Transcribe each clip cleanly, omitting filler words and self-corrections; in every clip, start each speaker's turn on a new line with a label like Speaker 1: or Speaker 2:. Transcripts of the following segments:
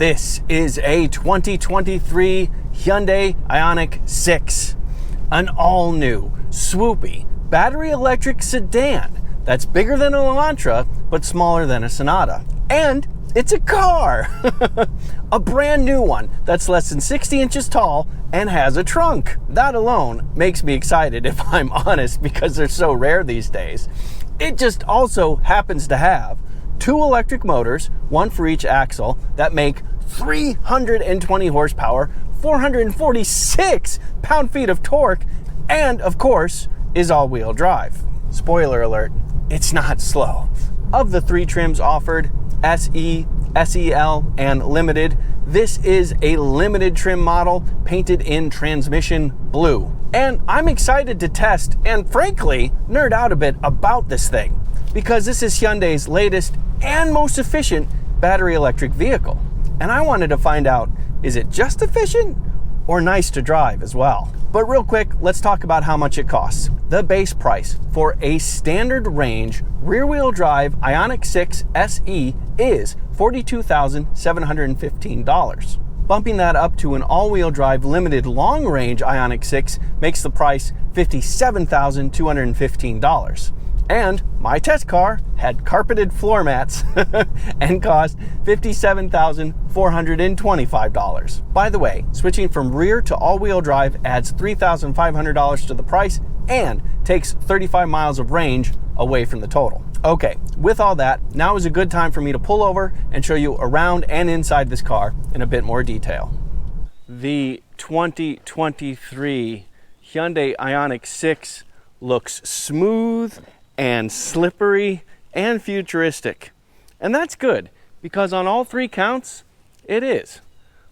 Speaker 1: This is a 2023 Hyundai Ioniq 6, an all-new, swoopy, battery electric sedan that's bigger than an Elantra, but smaller than a Sonata. And it's a car! A brand new one that's less than 60 inches tall and has a trunk. That alone makes me excited, if I'm honest, because they're so rare these days. It just also happens to have two electric motors, one for each axle, that make 320 horsepower, 446 pound-feet of torque, and of course, is all-wheel drive. Spoiler alert, it's not slow. Of the three trims offered, SE, SEL, and Limited, this is a limited trim model painted in transmission blue. And I'm excited to test and frankly, nerd out a bit about this thing, because this is Hyundai's latest and most efficient battery electric vehicle. And I wanted to find out, is it just efficient or nice to drive as well? But real quick, let's talk about how much it costs. The base price for a standard range rear-wheel drive Ioniq 6 SE is $42,715. Bumping that up to an all-wheel drive limited long-range Ioniq 6 makes the price $57,215. And my test car had carpeted floor mats and cost $57,425. By the way, switching from rear to all-wheel drive adds $3,500 to the price and takes 35 miles of range away from the total. Okay, with all that, now is a good time for me to pull over and show you around and inside this car in a bit more detail. The 2023 Hyundai Ioniq 6 looks smooth and slippery and futuristic. And that's good, because on all three counts, it is.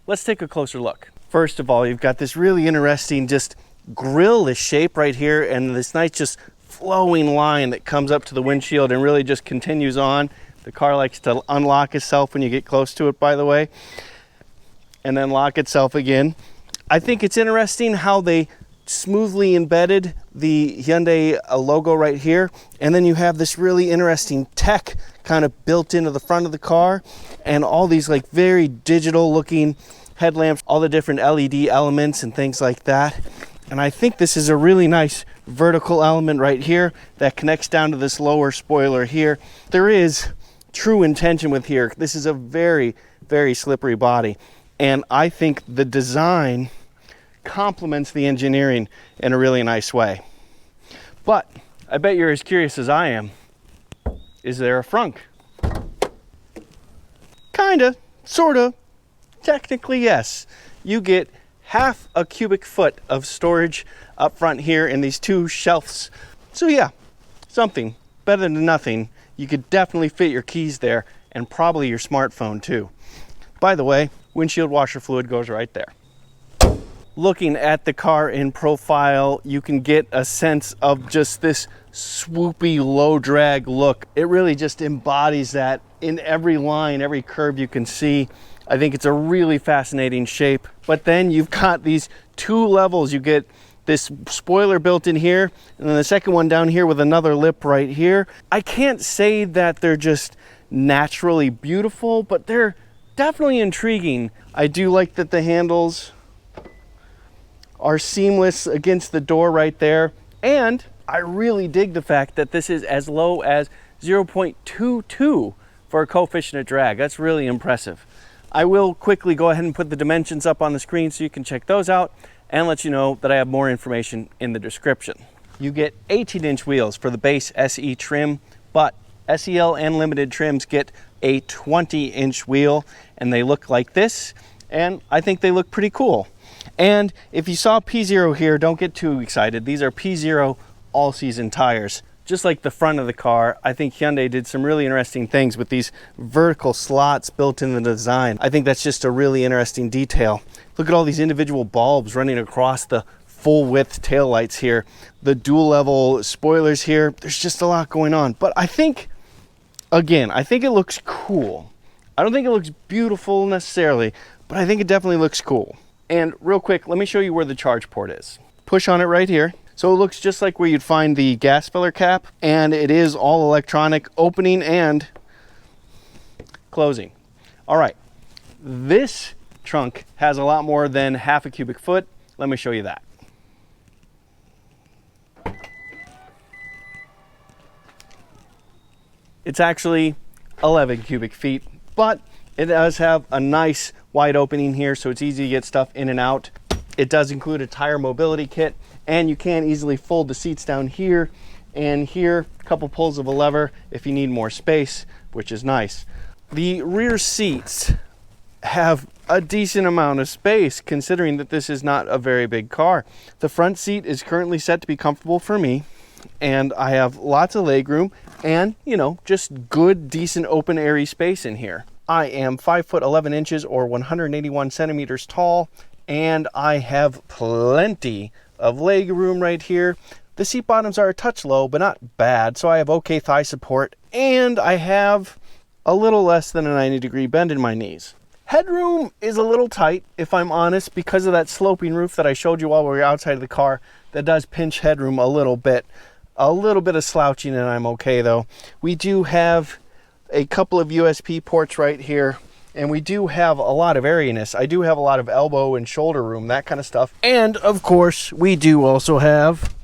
Speaker 1: Let's take a closer look. First of all, you've got this really interesting just grill-ish shape right here, and this nice just flowing line that comes up to the windshield and really just continues on. The car likes to unlock itself when you get close to it, by the way, and then lock itself again. I think it's interesting how they smoothly embedded the Hyundai logo right here, and then you have this really interesting tech kind of built into the front of the car, and all these like very digital looking headlamps, all the different LED elements and things like that. And I think this is a really nice vertical element right here that connects down to this lower spoiler here. There is true intention with here. This is a very, very slippery body, and I think the design complements the engineering in a really nice way. But I bet you're as curious as I am. Is there a frunk? Kinda, sorta, technically yes. You get half a cubic foot of storage up front here in these two shelves. So yeah, something better than nothing. You could definitely fit your keys there, and probably your smartphone too. By the way, windshield washer fluid goes right there. Looking at the car in profile, you can get a sense of just this swoopy, low drag look. It really just embodies that in every line, every curve you can see. I think it's a really fascinating shape. But then you've got these two levels. You get this spoiler built in here, and then the second one down here with another lip right here. I can't say that they're just naturally beautiful, but they're definitely intriguing. I do like that the handles are seamless against the door right there. And I really dig the fact that this is as low as 0.22 for a coefficient of drag. That's really impressive. I will quickly go ahead and put the dimensions up on the screen so you can check those out, and let you know that I have more information in the description. You get 18-inch wheels for the base SE trim, but SEL and Limited trims get a 20-inch wheel, and they look like this, and I think they look pretty cool. And if you saw P0 here, don't get too excited. These are P0 all-season tires. Just like the front of the car, I think Hyundai did some really interesting things with these vertical slots built in the design. I think that's just a really interesting detail. Look at all these individual bulbs running across the full width taillights here. The dual level spoilers here. There's just a lot going on. But I think, again, I think it looks cool. I don't think it looks beautiful necessarily, but I think it definitely looks cool. And real quick, let me show you where the charge port is. Push on it right here. So it looks just like where you'd find the gas filler cap, and it is all electronic opening and closing. All right, This trunk has a lot more than half a cubic foot. Let me show you that. It's actually 11 cubic feet, but it does have a nice wide opening here, so it's easy to get stuff in and out. It does include a tire mobility kit, and you can easily fold the seats down here and here, a couple pulls of a lever if you need more space, which is nice. The rear seats have a decent amount of space considering that this is not a very big car. The front seat is currently set to be comfortable for me, and I have lots of leg room and, you know, just good, decent, open, airy space in here. I am 5 foot 11 inches or 181 centimeters tall, and I have plenty of leg room right here. The seat bottoms are a touch low, but not bad, so I have okay thigh support, and I have a little less than a 90-degree bend in my knees. Headroom is a little tight, if I'm honest, because of that sloping roof that I showed you while we were outside of the car. That does pinch headroom a little bit of slouching, and I'm okay though. We do have a couple of USB ports right here, and we do have a lot of airiness. I do have a lot of elbow and shoulder room, that kind of stuff. And of course, we do also have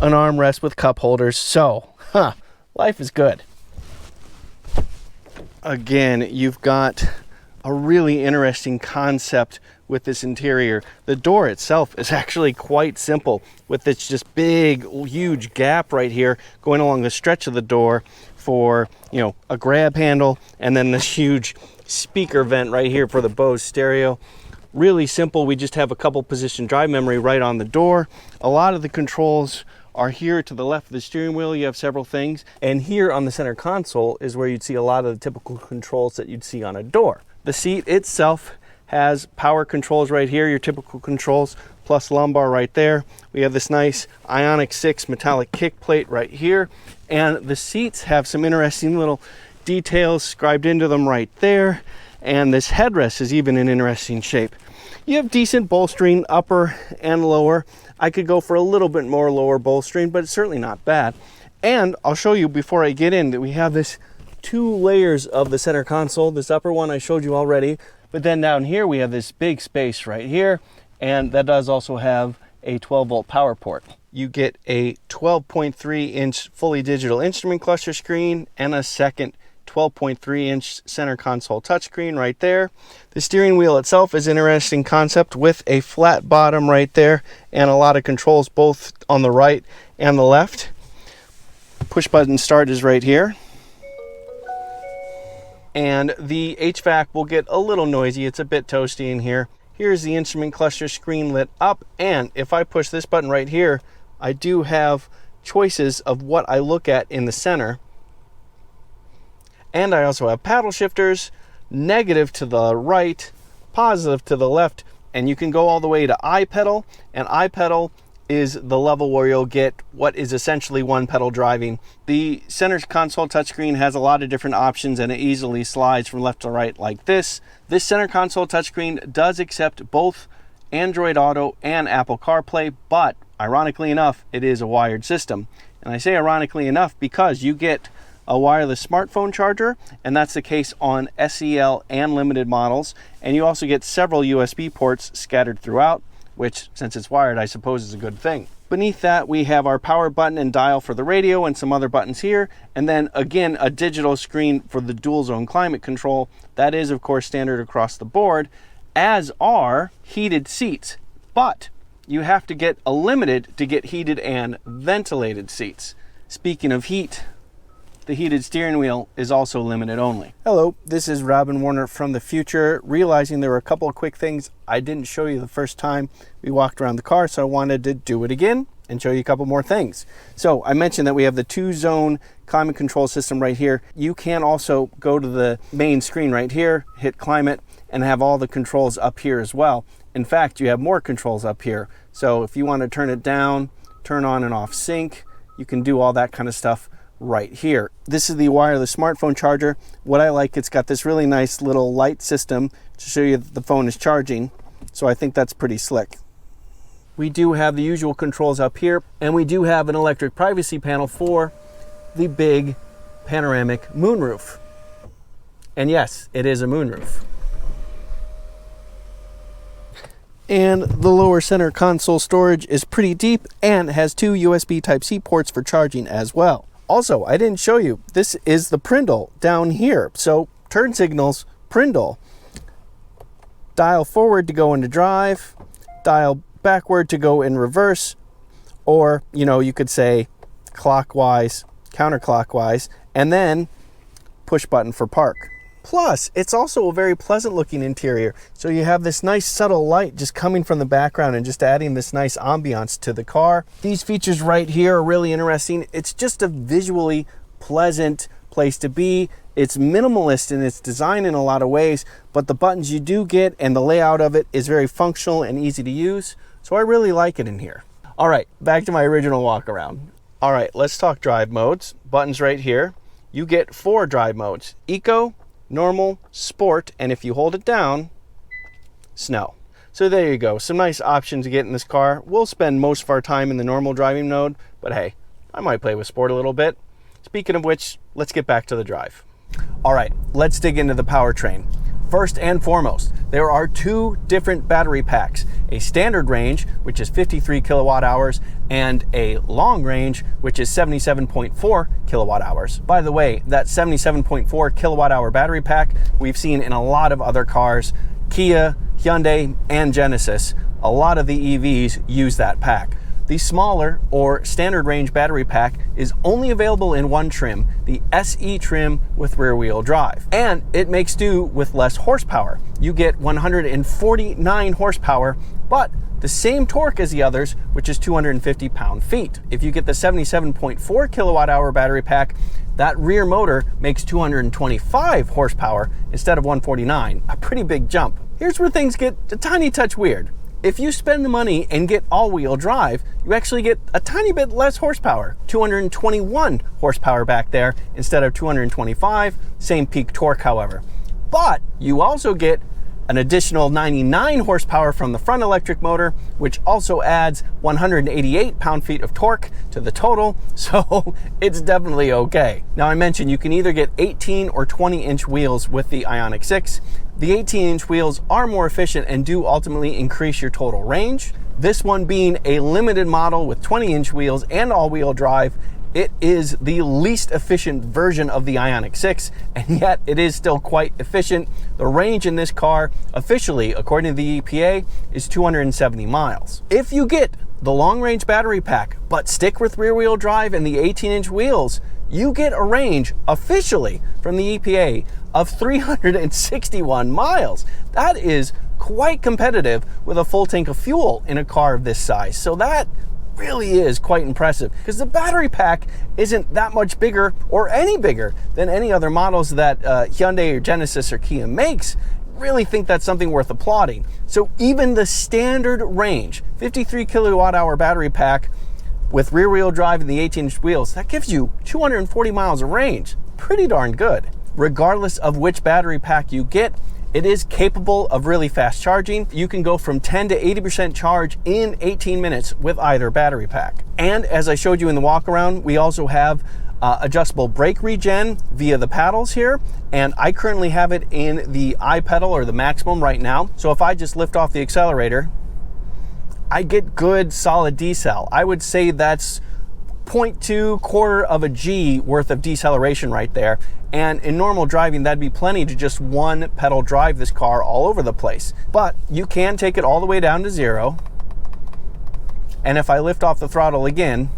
Speaker 1: an armrest with cup holders, so, life is good. Again, you've got a really interesting concept with this interior. The door itself is actually quite simple, with this just big, huge gap right here going along the stretch of the door for, you know, a grab handle, and then this huge speaker vent right here for the Bose stereo. Really simple. We just have a couple position drive memory right on the door. A lot of the controls are here to the left of the steering wheel. You have several things, and here on the center console is where you'd see a lot of the typical controls that you'd see on a door. The seat itself has power controls right here, your typical controls, plus lumbar right there. We have this nice Ioniq 6 metallic kick plate right here, and the seats have some interesting little details scribed into them right there, and this headrest is even in interesting shape. You have decent bolstering upper and lower. I could go for a little bit more lower bolstering, but it's certainly not bad. And I'll show you before I get in that we have this 2 layers of the center console. This upper one I showed you already, but then down here we have this big space right here, and that does also have a 12-volt power port. You get a 12.3-inch fully digital instrument cluster screen and a second 12.3-inch center console touchscreen right there. The steering wheel itself is an interesting concept with a flat bottom right there and a lot of controls both on the right and the left. Push button start is right here. And the HVAC will get a little noisy. It's a bit toasty in here. Here's the instrument cluster screen lit up, and if I push this button right here, I do have choices of what I look at in the center. And I also have paddle shifters, negative to the right, positive to the left, and you can go all the way to iPedal, and iPedal is the level where you'll get what is essentially one pedal driving. The center console touchscreen has a lot of different options, and it easily slides from left to right like this. This center console touchscreen does accept both Android Auto and Apple CarPlay, but ironically enough, it is a wired system. And I say ironically enough because you get a wireless smartphone charger, and that's the case on SEL and limited models, and you also get several USB ports scattered throughout, which, since it's wired, I suppose is a good thing. Beneath that, we have our power button and dial for the radio and some other buttons here, and then again a digital screen for the dual zone climate control. That is of course standard across the board, as are heated seats, but you have to get a limited to get heated and ventilated seats. Speaking of heat, the heated steering wheel is also limited only. Hello, this is Robin Warner from the future, realizing there were a couple of quick things I didn't show you the first time we walked around the car, so I wanted to do it again and show you a couple more things. So I mentioned that we have the 2-zone climate control system right here. You can also go to the main screen right here, hit climate, and have all the controls up here as well. In fact, you have more controls up here. So if you want to turn it down, turn on and off sync, you can do all that kind of stuff right here. This is the wireless smartphone charger. What I like, it's got this really nice little light system to show you that the phone is charging. So I think that's pretty slick. We do have the usual controls up here, and we do have an electric privacy panel for the big panoramic moonroof. And yes, it is a moonroof. And the lower center console storage is pretty deep and has 2 USB Type-C ports for charging as well. Also, I didn't show you, this is the Prindle down here. So turn signals, Prindle. Dial forward to go into drive, dial backward to go in reverse, or, you know, you could say clockwise, counterclockwise, and then push button for park. Plus, it's also a very pleasant looking interior. So you have this nice subtle light just coming from the background and just adding this nice ambiance to the car. These features right here are really interesting. It's just a visually pleasant place to be. It's minimalist in its design in a lot of ways, but the buttons you do get and the layout of it is very functional and easy to use. So I really like it in here. All right, back to my original walk around. All right, let's talk drive modes. Buttons right here. You get 4 drive modes: Eco, Normal, Sport, and if you hold it down, Snow. So there you go, some nice options to get in this car. We'll spend most of our time in the normal driving mode, but hey, I might play with Sport a little bit. Speaking of which, let's get back to the drive. All right, let's dig into the powertrain. First and foremost, there are 2 different battery packs, a standard range, which is 53 kilowatt hours, and a long range, which is 77.4 kilowatt hours. By the way, that 77.4 kilowatt hour battery pack we've seen in a lot of other cars, Kia, Hyundai, and Genesis. A lot of the EVs use that pack. The smaller or standard range battery pack is only available in one trim, the SE trim with rear wheel drive. And it makes do with less horsepower. You get 149 horsepower, but the same torque as the others, which is 250 pound-feet. If you get the 77.4 kilowatt hour battery pack, that rear motor makes 225 horsepower instead of 149, a pretty big jump. Here's where things get a tiny touch weird. If you spend the money and get all-wheel drive, you actually get a tiny bit less horsepower, 221 horsepower back there instead of 225, same peak torque, however. But you also get an additional 99 horsepower from the front electric motor, which also adds 188 pound-feet of torque to the total, so it's definitely okay. Now, I mentioned you can either get 18 or 20-inch wheels with the Ioniq 6. The 18-inch wheels are more efficient and do ultimately increase your total range. This one being a limited model with 20-inch wheels and all-wheel drive, it is the least efficient version of the Ioniq 6, and yet it is still quite efficient. The range in this car, officially, according to the EPA, is 270 miles. If you get the long-range battery pack, but stick with rear-wheel drive and the 18-inch wheels, you get a range, officially, from the EPA of 361 miles. That is quite competitive with a full tank of fuel in a car of this size. So that really is quite impressive, because the battery pack isn't that much bigger or any bigger than any other models that Hyundai or Genesis or Kia makes. Really think that's something worth applauding. So even the standard range, 53 kilowatt hour battery pack with rear wheel drive and the 18-inch wheels, that gives you 240 miles of range. Pretty darn good. Regardless of which battery pack you get, it is capable of really fast charging. You can go from 10 to 80% charge in 18 minutes with either battery pack. And as I showed you in the walk around, we also have adjustable brake regen via the paddles here. And I currently have it in the I pedal or the maximum right now. So if I just lift off the accelerator, I get good solid decel. I would say that's 0.2, quarter of a G worth of deceleration right there. And in normal driving, that'd be plenty to just one pedal drive this car all over the place. But you can take it all the way down to 0. And if I lift off the throttle again,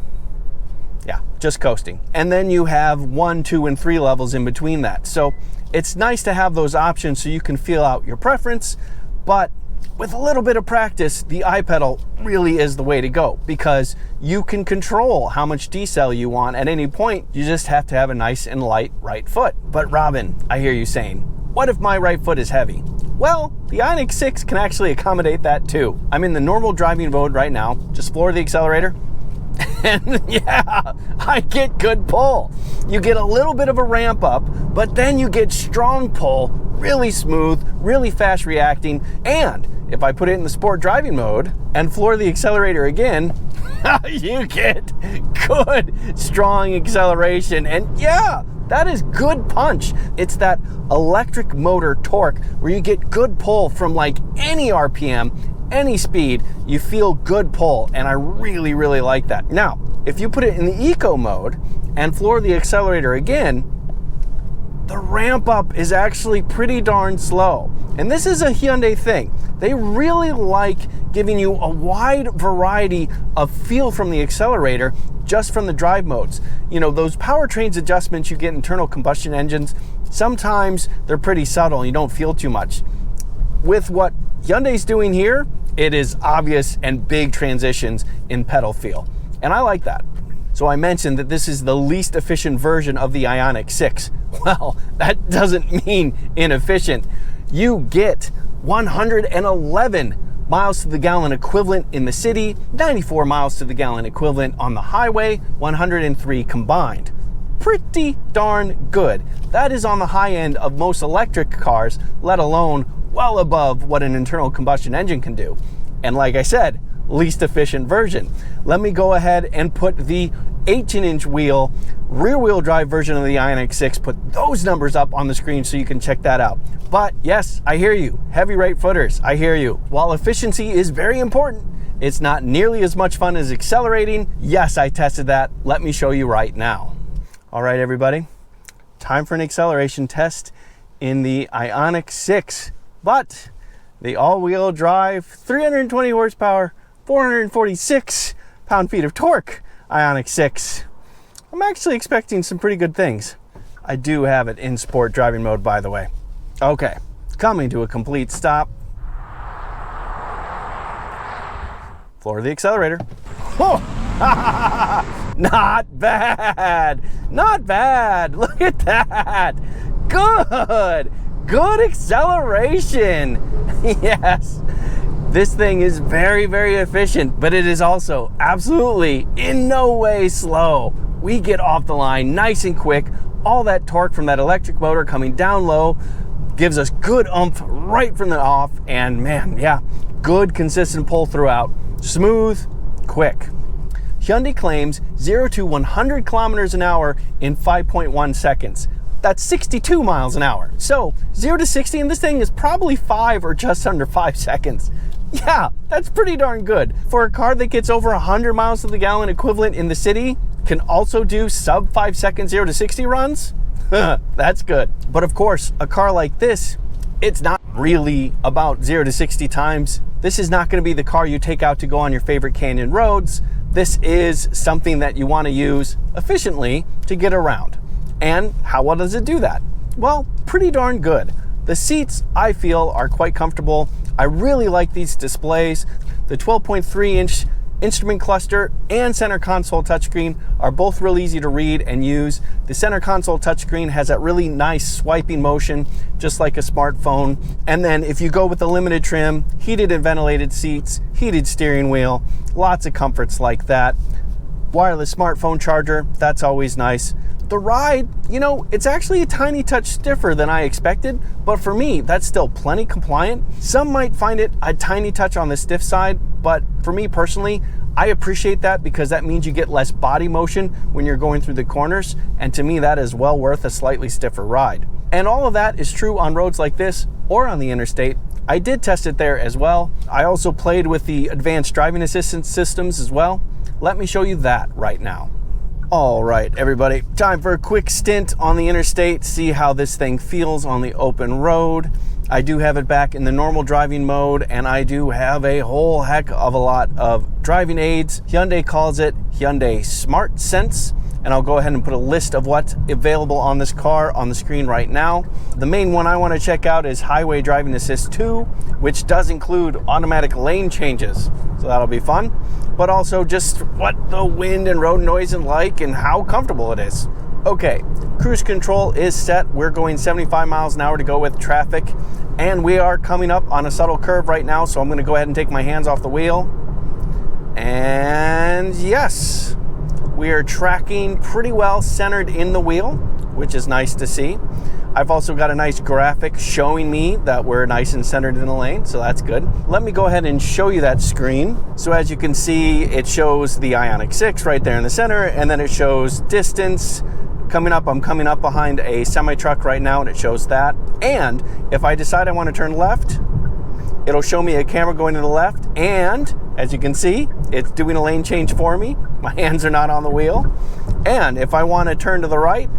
Speaker 1: yeah, just coasting. And then you have 1, 2, and 3 levels in between that. So it's nice to have those options so you can feel out your preference, but with a little bit of practice, the iPedal really is the way to go, because you can control how much decel you want at any point. You just have to have a nice and light right foot. But Robin, I hear you saying, what if my right foot is heavy? Well, the Ioniq 6 can actually accommodate that too. I'm in the normal driving mode right now. Just floor the accelerator. And yeah, I get good pull. You get a little bit of a ramp up, but then you get strong pull, really smooth, really fast reacting. And if I put it in the sport driving mode and floor the accelerator again, you get good, strong acceleration. And yeah, that is good punch. It's that electric motor torque where you get good pull from like any RPM any speed, you feel good pull, and I really, really like that. Now, if you put it in the eco mode and floor the accelerator again, the ramp up is actually pretty darn slow. And this is a Hyundai thing. They really like giving you a wide variety of feel from the accelerator just from the drive modes. You know, those powertrains adjustments you get in internal combustion engines, sometimes they're pretty subtle and you don't feel too much. With what Hyundai's doing here, it is obvious and big transitions in pedal feel. And I like that. So I mentioned that this is the least efficient version of the Ioniq 6. Well, that doesn't mean inefficient. You get 111 miles to the gallon equivalent in the city, 94 miles to the gallon equivalent on the highway, 103 combined. Pretty darn good. That is on the high end of most electric cars, let alone well above what an internal combustion engine can do. And like I said, least efficient version. Let me go ahead and put the 18-inch wheel rear wheel drive version of the Ioniq 6, put those numbers up on the screen so you can check that out. But yes, I hear you. Heavy rate footers, I hear you. While efficiency is very important, it's not nearly as much fun as accelerating. Yes, I tested that. Let me show you right now. All right, everybody, time for an acceleration test in the Ioniq 6, but the all-wheel drive, 320 horsepower, 446 pound-feet of torque Ioniq 6. I'm actually expecting some pretty good things. I do have it in sport driving mode, by the way. Okay, coming to a complete stop. Floor the accelerator. Oh! Not bad. Not bad. Look at that. Good. Good acceleration. Yes. This thing is very, very efficient, but it is also absolutely in no way slow. We get off the line nice and quick. All that torque from that electric motor coming down low gives us good oomph right from the off. And man, yeah, good consistent pull throughout. Smooth, quick. Hyundai claims 0 to 100 kilometers an hour in 5.1 seconds. That's 62 miles an hour. So 0 to 60 in this thing is probably 5 or just under 5 seconds. Yeah, that's pretty darn good. For a car that gets over 100 miles to the gallon equivalent in the city, can also do sub 5 second 0 to 60 runs, that's good. But of course, a car like this, it's not really about 0 to 60 times. This is not going to be the car you take out to go on your favorite canyon roads. This is something that you want to use efficiently to get around. And how well does it do that? Well, pretty darn good. The seats, I feel, are quite comfortable. I really like these displays. The 12.3-inch instrument cluster and center console touchscreen are both real easy to read and use. The center console touchscreen has that really nice swiping motion, just like a smartphone. And then if you go with the limited trim, heated and ventilated seats, heated steering wheel, lots of comforts like that. Wireless smartphone charger, that's always nice. The ride, you know, it's actually a tiny touch stiffer than I expected, but for me, that's still plenty compliant. Some might find it a tiny touch on the stiff side, but for me personally, I appreciate that because that means you get less body motion when you're going through the corners, and to me, that is well worth a slightly stiffer ride. And all of that is true on roads like this or on the interstate. I did test it there as well. I also played with the advanced driving assistance systems as well. Let me show you that right now. All right, everybody, time for a quick stint on the interstate, see how this thing feels on the open road. I do have it back in the normal driving mode, and I do have a whole heck of a lot of driving aids. Hyundai calls it Hyundai Smart Sense, and I'll go ahead and put a list of what's available on this car on the screen right now. The main one I want to check out is Highway Driving Assist 2, which does include automatic lane changes, so that'll be fun. But also just what the wind and road noise is like and how comfortable it is. Okay, cruise control is set. We're going 75 miles an hour to go with traffic, and we are coming up on a subtle curve right now, so I'm going to go ahead and take my hands off the wheel. And yes, we are tracking pretty well centered in the wheel, which is nice to see. I've also got a nice graphic showing me that we're nice and centered in the lane, so that's good. Let me go ahead and show you that screen. So as you can see, it shows the Ioniq 6 right there in the center, and then it shows distance. Coming up, I'm coming up behind a semi-truck right now, and it shows that. And if I decide I want to turn left, it'll show me a camera going to the left, and as you can see, it's doing a lane change for me. My hands are not on the wheel. And if I want to turn to the right,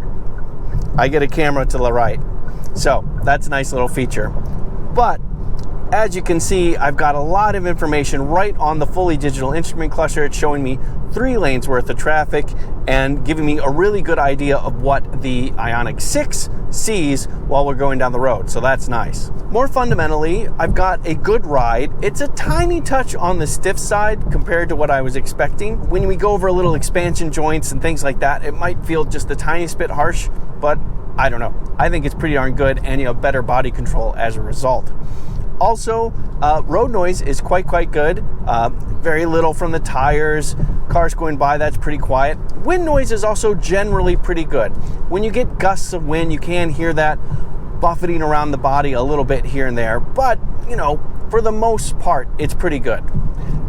Speaker 1: I get a camera to the right. So that's a nice little feature. But as you can see, I've got a lot of information right on the fully digital instrument cluster. It's showing me 3 lanes worth of traffic and giving me a really good idea of what the Ioniq 6 sees while we're going down the road. So that's nice. More fundamentally, I've got a good ride. It's a tiny touch on the stiff side compared to what I was expecting. When we go over a little expansion joints and things like that, it might feel just the tiniest bit harsh, but I don't know. I think it's pretty darn good, and you have better body control as a result. Also, road noise is quite good. Very little from the tires. Cars going by, that's pretty quiet. Wind noise is also generally pretty good. When you get gusts of wind, you can hear that buffeting around the body a little bit here and there. But, you know, for the most part, it's pretty good.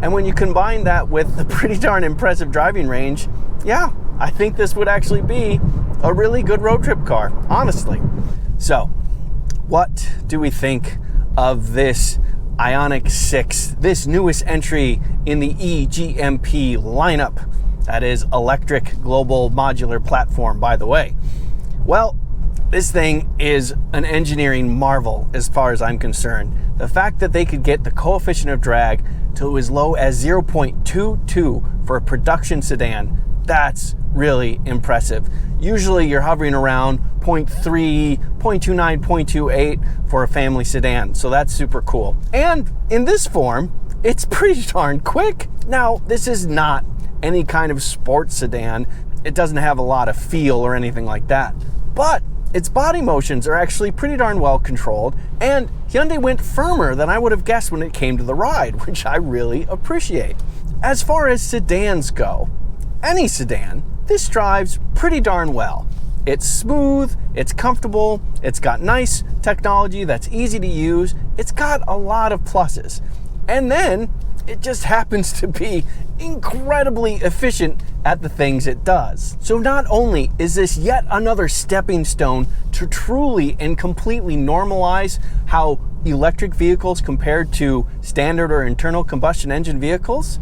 Speaker 1: And when you combine that with the pretty darn impressive driving range, yeah, I think this would actually be a really good road trip car, honestly. So, what do we think of this Ioniq 6, this newest entry in the e-GMP lineup? That is electric global modular platform, by the way. Well, this thing is an engineering marvel as far as I'm concerned. The fact that they could get the coefficient of drag to as low as 0.22 for a production sedan, that's really impressive. Usually you're hovering around 0.3, 0.29, 0.28 for a family sedan, so that's super cool. And in this form, it's pretty darn quick. Now, this is not any kind of sports sedan. It doesn't have a lot of feel or anything like that, but its body motions are actually pretty darn well controlled, and Hyundai went firmer than I would have guessed when it came to the ride, which I really appreciate. As far as sedans go, any sedan, this drives pretty darn well. It's smooth, it's comfortable, it's got nice technology that's easy to use, it's got a lot of pluses. And then it just happens to be incredibly efficient at the things it does. So not only is this yet another stepping stone to truly and completely normalize how electric vehicles compared to standard or internal combustion engine vehicles,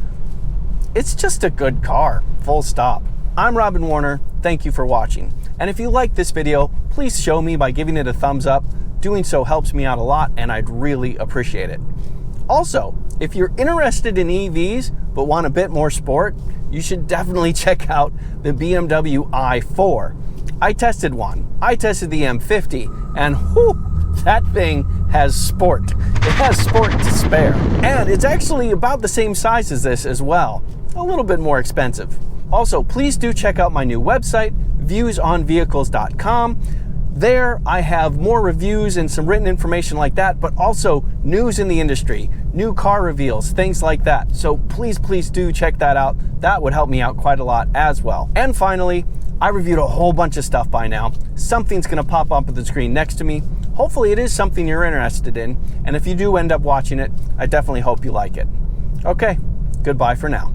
Speaker 1: it's just a good car, full stop. I'm Robin Warner, thank you for watching. And if you like this video, please show me by giving it a thumbs up. Doing so helps me out a lot, and I'd really appreciate it. Also, if you're interested in EVs but want a bit more sport, you should definitely check out the BMW i4. I tested one. I tested the M50, and whew, that thing has sport. It has sport to spare. And it's actually about the same size as this as well. A little bit more expensive. Also, please do check out my new website, viewsonvehicles.com. There I have more reviews and some written information like that, but also news in the industry, new car reveals, things like that. So please do check that out. That would help me out quite a lot as well. And finally, I reviewed a whole bunch of stuff by now. Something's gonna pop up at the screen next to me. Hopefully it is something you're interested in, and if you do end up watching it, I definitely hope you like it. Okay, goodbye for now.